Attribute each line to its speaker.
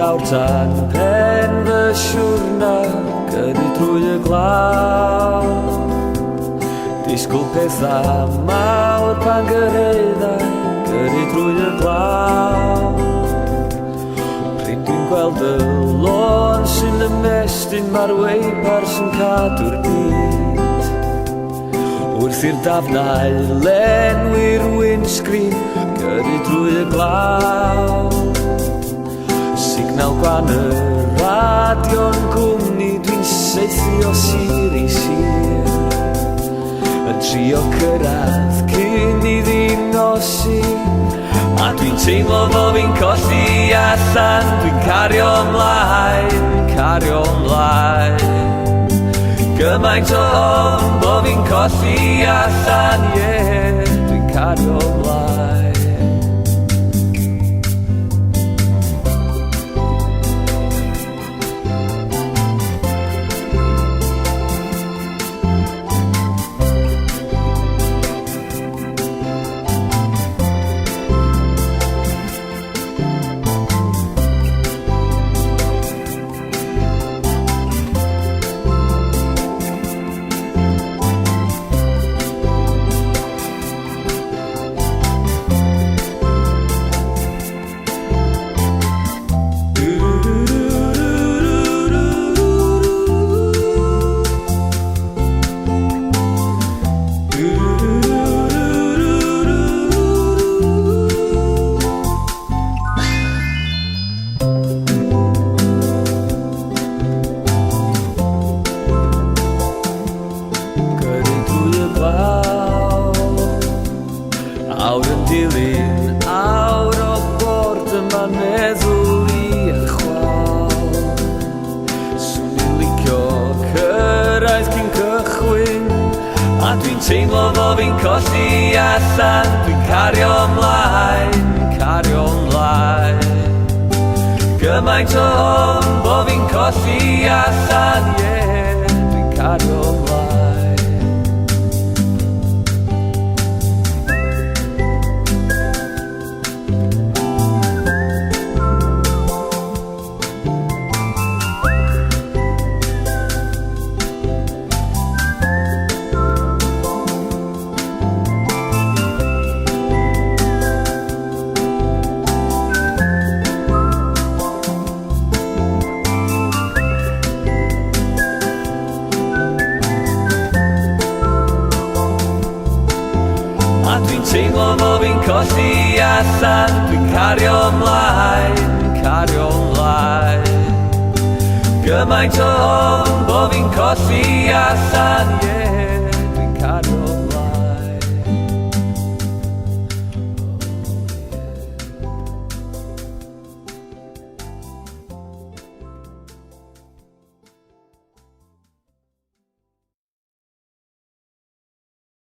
Speaker 1: awr tan pen fy siwrna gyrru drwy y glaw. Disgwyl pethau mawr pan gyrraeddau gyrru drwy y glaw. Pryd dwi'n gweld y lôn sy'n ymestyn mae'r weipar sy'n cadw'r byd. Wrth i'r dafnau lenwi'r windscreen gyrru drwy y glaw. Signal gwan y radio'n gwmni dwi'n saethu o sir i sir. Yn trio cyrraedd cyn i ddinosi. A dwi'n teimlo fo fi'n colli allan. Dwi'n cario ymlaen, cario ymlaen. Gymaint o ofn bo fi'n colli allan, yeah. Dwi'n cario ymlaen. Awr yn dilyn, awr o bord yma'n meddwl i y chwal. Swn i'n licio cyrraedd cyn cychwyn. A dwi'n teimlo fo fi'n colli allan. Dwi'n cario ymlaen, cario ymlaen. Gymaint o ofn bo fi'n colli allan, yeah. Dwi'n cario ymlaen. A dwi'n teimlo fo fi'n colli allan. Dwi'n cario ymlaen, cario ymlaen. Gymaint o ofn bo fi'n colli allan, yeah.